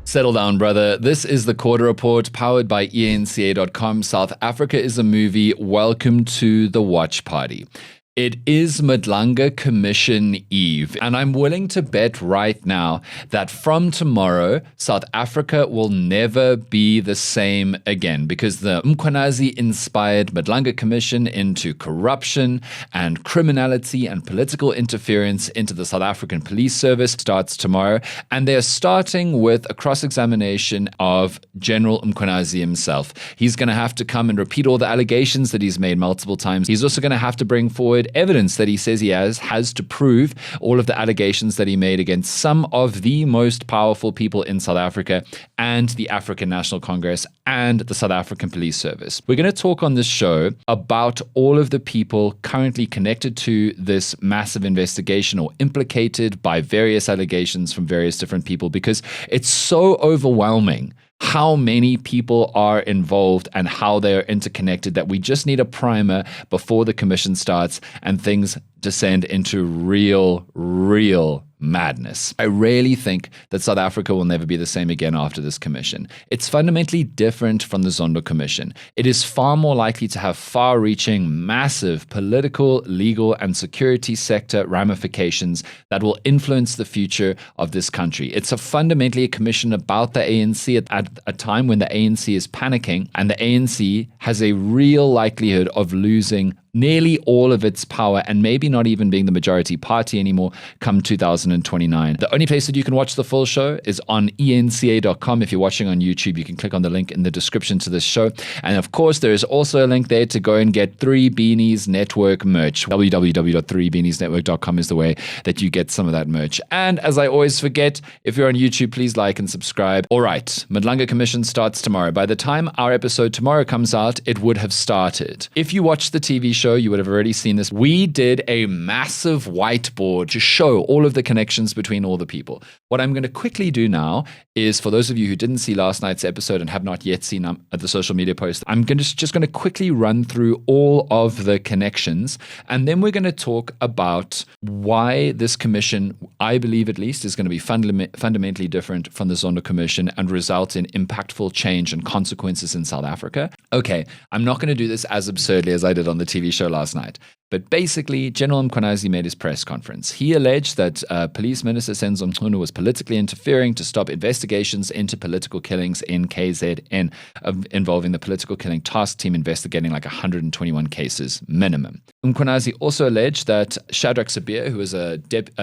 Settle down, brother. This is the Quarter Report powered by enca.com. South Africa is a movie. Welcome to the watch party. It is Madlanga Commission Eve, and I'm willing to bet right now that from tomorrow, South Africa will never be the same again because the Mkhwanazi-inspired Madlanga Commission into corruption and criminality and political interference into the South African police service starts tomorrow, and they're starting with a cross-examination of General Mkhwanazi himself. He's going to have to come and repeat all the allegations that he's made multiple times. He's also going to have to bring forward evidence that he says he has to prove all of the allegations that he made against some of the most powerful people in South Africa and the African National Congress and the South African Police Service. We're going to talk on this show about all of the people currently connected to this massive investigation or implicated by various allegations from various different people because it's so overwhelming how many people are involved and how they are interconnected that we just need a primer before the commission starts and things descend into real madness. I really think that South Africa will never be the same again after this commission. It's fundamentally different from the Zondo Commission. It is far more likely to have far-reaching, massive political, legal, and security sector ramifications that will influence the future of this country. It's fundamentally a commission about the ANC at a time when the ANC is panicking, and the ANC has a real likelihood of losing nearly all of its power and maybe not even being the majority party anymore come 2029. The only place that you can watch the full show is on enca.com. If you're watching on YouTube, you can click on the link in the description to this show. And of course, there is also a link there to go and get 3 Beanies Network merch. www.3beaniesnetwork.com is the way that you get some of that merch. And as I always forget, if you're on YouTube, please like and subscribe. All right, Madlanga Commission starts tomorrow. By the time our episode tomorrow comes out, it would have started. If you watch the TV show, you would have already seen this. We did a massive whiteboard to show all of the connections between all the people. What I'm going to quickly do now is, for those of you who didn't see last night's episode and have not yet seen the social media post, I'm just going to quickly run through all of the connections, and then we're going to talk about why this commission, I believe at least, is going to be fundamentally different from the Zondo Commission and result in impactful change and consequences in South Africa. Okay, I'm not going to do this as absurdly as I did on the TV show last night. But basically, General Mkhwanazi made his press conference. He alleged that Police Minister Senzo Mchunu was politically interfering to stop investigations into political killings in KZN, involving the political killing task team investigating like 121 cases minimum. Mkhwanazi also alleged that Shadrack Sibiya, who was a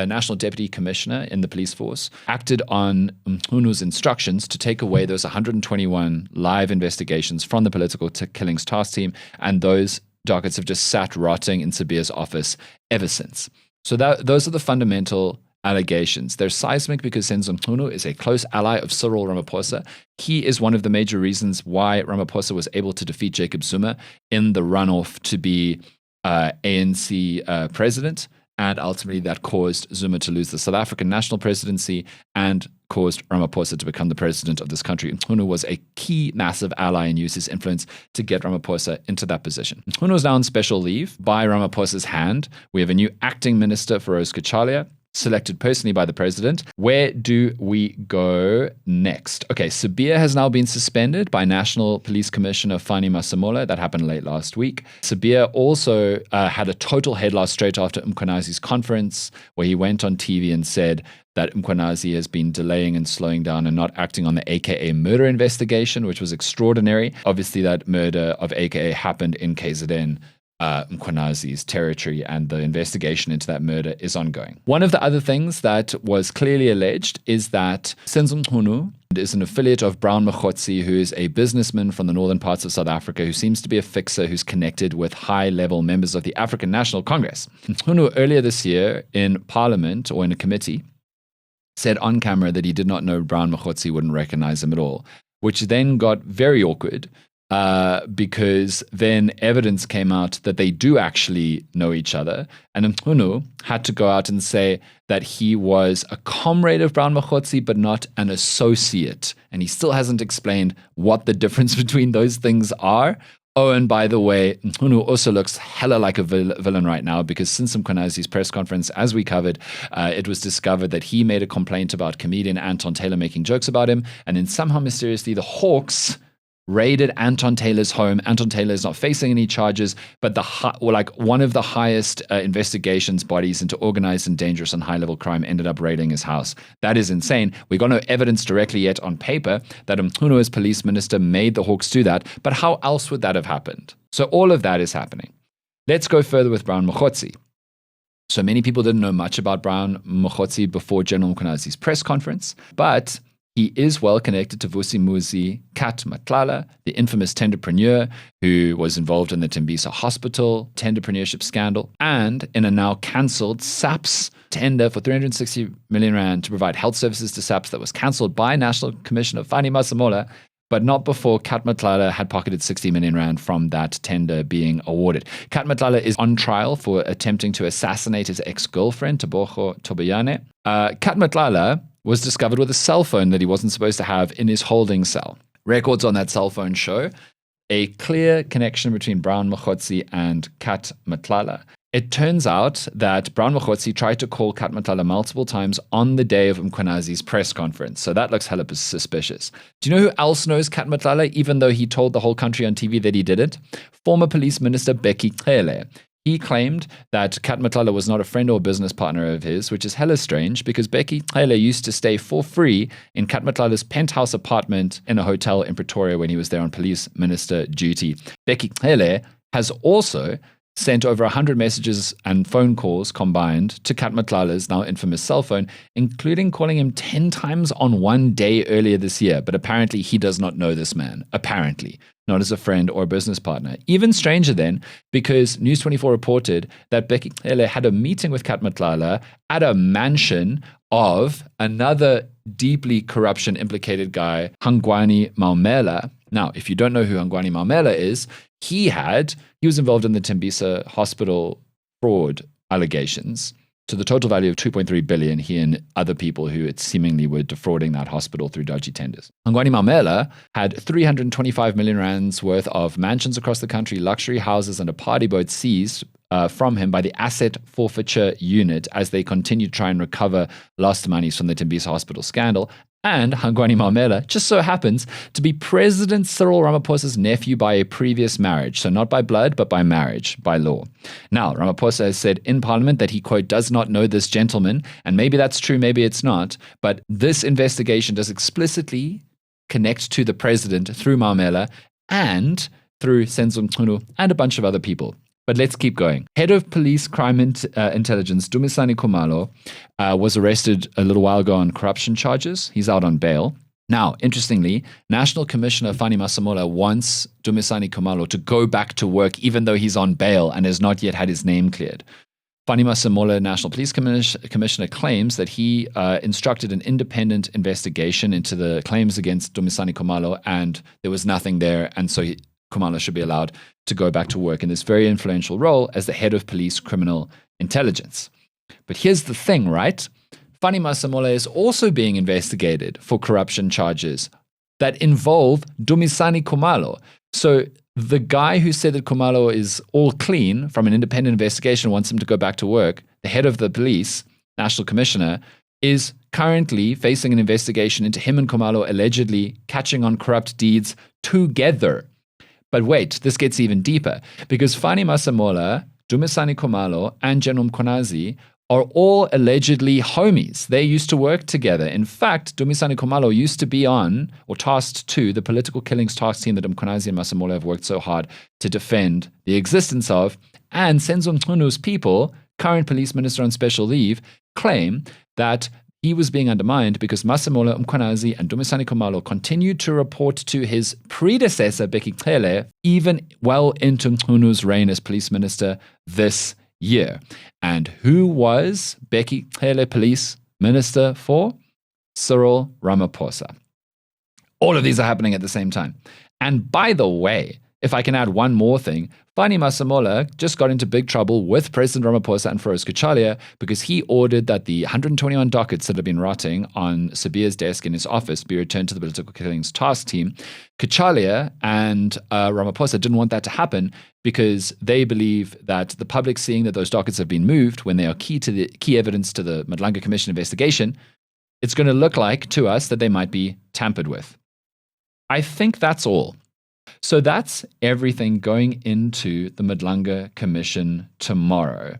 national deputy commissioner in the police force, acted on Mchunu's instructions to take away those 121 live investigations from the political killings task team, and those dockets have just sat rotting in Sibiya's office ever since. So those are the fundamental allegations. They're seismic because Senzo Mchunu is a close ally of Cyril Ramaphosa. He is one of the major reasons why Ramaphosa was able to defeat Jacob Zuma in the runoff to be ANC president. And ultimately that caused Zuma to lose the South African national presidency and caused Ramaphosa to become the president of this country. Mchunu was a key massive ally and used his influence to get Ramaphosa into that position. Mchunu is now on special leave by Ramaphosa's hand. We have a new acting minister, Firoz Cachalia, selected personally by the president. Where do we go next? Okay, Sibiya has now been suspended by National Police Commissioner Fanie Masemola. That happened late last week. Sibiya also had a total head loss straight after Mkhwanazi's conference, where he went on TV and said that Mkhwanazi has been delaying and slowing down and not acting on the AKA murder investigation, which was extraordinary. Obviously, that murder of AKA happened in KZN, Mkhwanazi's territory, and the investigation into that murder is ongoing. One of the other things that was clearly alleged is that Senzo Mchunu is an affiliate of Brown Mogotsi, who is a businessman from the northern parts of South Africa who seems to be a fixer who's connected with high-level members of the African National Congress. Mchunu earlier this year in Parliament or in a committee said on camera that he did not know Brown Mogotsi wouldn't recognize him at all, which then got very awkward because then evidence came out that they do actually know each other. And Mchunu had to go out and say that he was a comrade of Brown Mogotsi, but not an associate. And he still hasn't explained what the difference between those things are Oh, and by the way, Mchunu also looks hella like a villain right now, because since Mkhwanazi's press conference, as we covered, it was discovered that he made a complaint about comedian Anton Taylor making jokes about him. And then somehow mysteriously, the Hawks raided Anton Taylor's home. Anton Taylor is not facing any charges, but one of the highest investigations bodies into organized and dangerous and high-level crime ended up raiding his house. That is insane. We got no evidence directly yet on paper that Mchunu, as police minister, made the Hawks do that, but how else would that have happened? So all of that is happening. Let's go further with Brown Mogotsi. So many people didn't know much about Brown Mogotsi before General Mkhwanazi's press conference, but he is well connected to Vusimuzi Kat Matlala, the infamous tenderpreneur who was involved in the Tembisa Hospital tenderpreneurship scandal, and in a now cancelled SAPS tender for 360 million rand to provide health services to SAPS that was cancelled by National Commissioner Fanie Masemola, but not before Kat Matlala had pocketed 60 million rand from that tender being awarded. Kat Matlala is on trial for attempting to assassinate his ex-girlfriend, Tebogo Tobayane. Kat Matlala was discovered with a cell phone that he wasn't supposed to have in his holding cell. Records on that cell phone show a clear connection between Brown Mogotsi and Kat Matlala. It turns out that Brown Mogotsi tried to call Kat Matlala multiple times on the day of Mkhwanazi's press conference. So that looks hella suspicious. Do you know who else knows Kat Matlala, even though he told the whole country on TV that he didn't? Former police minister Bheki Cele. He claimed that Kat Matlala was not a friend or business partner of his, which is hella strange because Bheki Cele used to stay for free in Kat Matlala's penthouse apartment in a hotel in Pretoria when he was there on police minister duty. Bheki Cele has also sent over 100 messages and phone calls combined to Kat Matlala's now infamous cell phone, including calling him 10 times on one day earlier this year. But apparently he does not know this man, apparently, not as a friend or a business partner. Even stranger then, because News 24 reported that Bheki Cele had a meeting with Kat Matlala at a mansion of another deeply corruption implicated guy, Hangwani Maumela. Now, if you don't know who Hangwani Maumela is, he was involved in the Tembisa Hospital fraud allegations to the total value of 2.3 billion, he and other people who it seemingly were defrauding that hospital through dodgy tenders. Hangwani Maumela had 325 million rands worth of mansions across the country, luxury houses, and a party boat seized from him by the Asset Forfeiture Unit as they continued to try and recover lost monies from the Tembisa Hospital scandal. And Hangwani Maumela just so happens to be President Cyril Ramaphosa's nephew by a previous marriage. So not by blood, but by marriage, by law. Now, Ramaphosa has said in Parliament that he, quote, does not know this gentleman. And maybe that's true, maybe it's not. But this investigation does explicitly connect to the president through Maumela and through Senzo Mchunu and a bunch of other people. But let's keep going. Head of Police Crime Intelligence, Dumisani Khumalo, was arrested a little while ago on corruption charges. He's out on bail. Now, interestingly, National Commissioner Fanie Masemola wants Dumisani Khumalo to go back to work even though he's on bail and has not yet had his name cleared. Fanie Masemola, National Police Commissioner, claims that he instructed an independent investigation into the claims against Dumisani Khumalo, and there was nothing there, and so Khumalo should be allowed to go back to work in this very influential role as the head of police criminal intelligence. But here's the thing, right? Fanie Masemola is also being investigated for corruption charges that involve Dumisani Khumalo. So the guy who said that Khumalo is all clean from an independent investigation, wants him to go back to work, the head of the police, National Commissioner, is currently facing an investigation into him and Khumalo allegedly catching on corrupt deeds together. But wait, this gets even deeper, because Fanie Masemola, Dumisani Khumalo, and General Mkhwanazi are all allegedly homies. They used to work together. In fact, Dumisani Khumalo used to be on, or tasked to, the political killings task team that Mkhwanazi and Masemola have worked so hard to defend the existence of. And Senzo Mchunu's people, current police minister on special leave, claim that he was being undermined because Masemola, Mkhwanazi, and Dumisani Khumalo continued to report to his predecessor, Bheki Cele, even well into Mchunu's reign as police minister this year. And who was Bheki Cele police minister for? Cyril Ramaphosa. All of these are happening at the same time. And by the way, if I can add one more thing, Fanie Masemola just got into big trouble with President Ramaphosa and Firoz Cachalia because he ordered that the 121 dockets that have been rotting on Sibiya's desk in his office be returned to the Political Killings Task Team. Cachalia and Ramaphosa didn't want that to happen because they believe that the public seeing that those dockets have been moved when they are key evidence to the Madlanga Commission investigation, it's going to look like to us that they might be tampered with. I think that's all. So that's everything going into the Madlanga Commission tomorrow.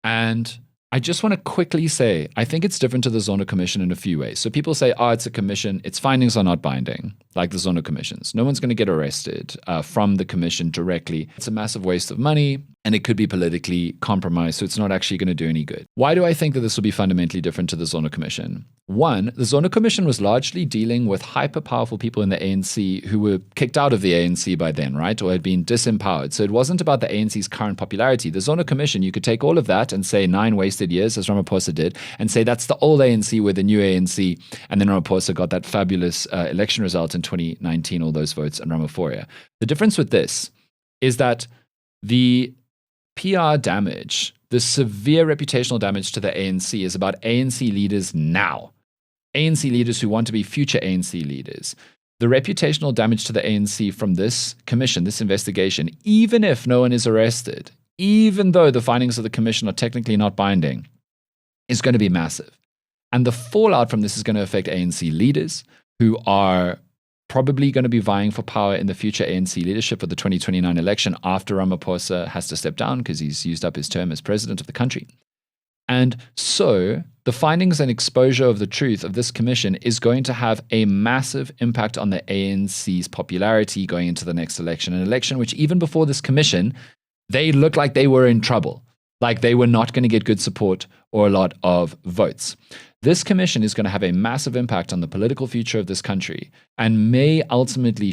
And I just want to quickly say, I think it's different to the Zondo Commission in a few ways. So people say, oh, it's a commission. Its findings are not binding, like the Zondo Commissions. No one's going to get arrested from the commission directly. It's a massive waste of money, and it could be politically compromised, so it's not actually going to do any good. Why do I think that this will be fundamentally different to the Zondo Commission? One, the Zondo Commission was largely dealing with hyper-powerful people in the ANC who were kicked out of the ANC by then, right? Or had been disempowered. So it wasn't about the ANC's current popularity. The Zondo Commission, you could take all of that and say 9 wasted years, as Ramaphosa did, and say that's the old ANC with the new ANC. And then Ramaphosa got that fabulous election result in 2019, all those votes, and Ramaphosa. The difference with this is that the PR damage, the severe reputational damage to the ANC is about ANC leaders now. ANC leaders who want to be future ANC leaders. The reputational damage to the ANC from this commission, this investigation, even if no one is arrested, even though the findings of the commission are technically not binding, is going to be massive. And the fallout from this is going to affect ANC leaders who are probably going to be vying for power in the future ANC leadership for the 2029 election after Ramaphosa has to step down because he's used up his term as president of the country. And so the findings and exposure of the truth of this commission is going to have a massive impact on the ANC's popularity going into the next election, an election which even before this commission, they looked like they were in trouble, like they were not going to get good support or a lot of votes. This commission is going to have a massive impact on the political future of this country and may ultimately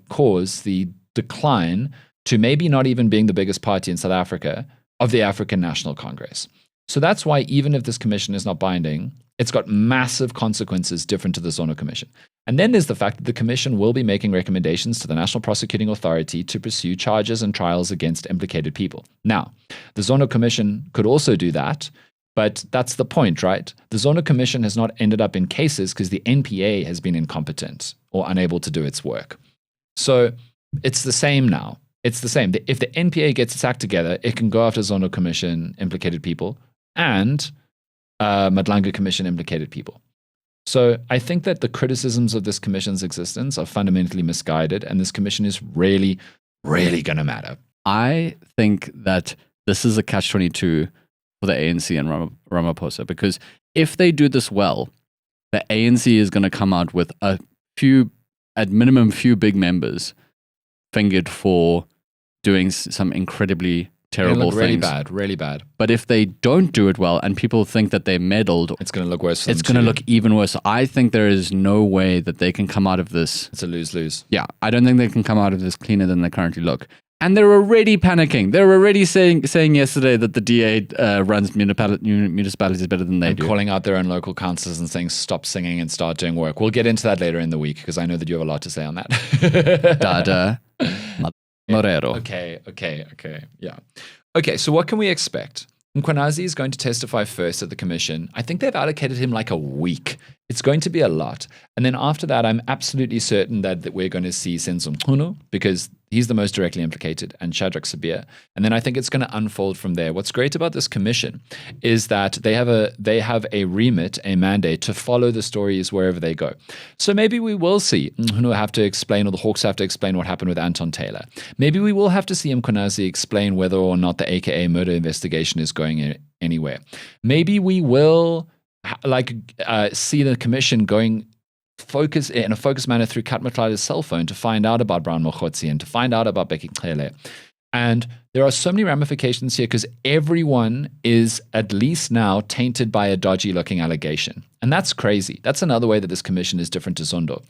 cause the decline to maybe not even being the biggest party in South Africa of the African National Congress. So that's why even if this commission is not binding, it's got massive consequences different to the Zondo Commission. And then there's the fact that the commission will be making recommendations to the National Prosecuting Authority to pursue charges and trials against implicated people. Now, the Zondo Commission could also do that, but that's the point, right? The Zondo Commission has not ended up in cases because the NPA has been incompetent or unable to do its work. So it's the same now. It's the same. If the NPA gets its act together, it can go after Zondo Commission implicated people and Madlanga Commission implicated people. So I think that the criticisms of this commission's existence are fundamentally misguided, and this commission is really, really going to matter. I think that this is a catch-22 for the ANC and Ramaphosa, because if they do this well, the ANC is going to come out with a few, at minimum, few big members fingered for doing some incredibly terrible things. Really bad. But if they don't do it well and people think that they meddled, it's going to look worse. It's going to look even worse. So I think there is no way that they can come out of this. It's a lose-lose. Yeah, I don't think they can come out of this cleaner than they currently look. And they're already panicking. They're already saying yesterday that the DA runs municipalities better than they do. Calling out their own local councils and saying stop singing and start doing work. We'll get into that later in the week because I know that you have a lot to say on that. Dada. Morero. Okay. Yeah. Okay, so what can we expect? Mkhwanazi is going to testify first at the commission. I think they've allocated him like a week. It's going to be a lot. And then after that, I'm absolutely certain that we're going to see Senzo Mchunu because he's the most directly implicated, and Shadrack Sibiya. And then I think it's going to unfold from there. What's great about this commission is that they have a remit, a mandate to follow the stories wherever they go. So maybe we will see Mchunu have to explain, or the Hawks have to explain what happened with Anton Taylor. Maybe we will have to see Mkhwanazi explain whether or not the AKA murder investigation is going anywhere. Maybe we will see the commission going in a focused manner through Kat Matlala's cell phone to find out about Brown Mogotsi and to find out about Bheki Cele. And there are so many ramifications here because everyone is at least now tainted by a dodgy looking allegation. And that's crazy. That's another way that this commission is different to Zondo.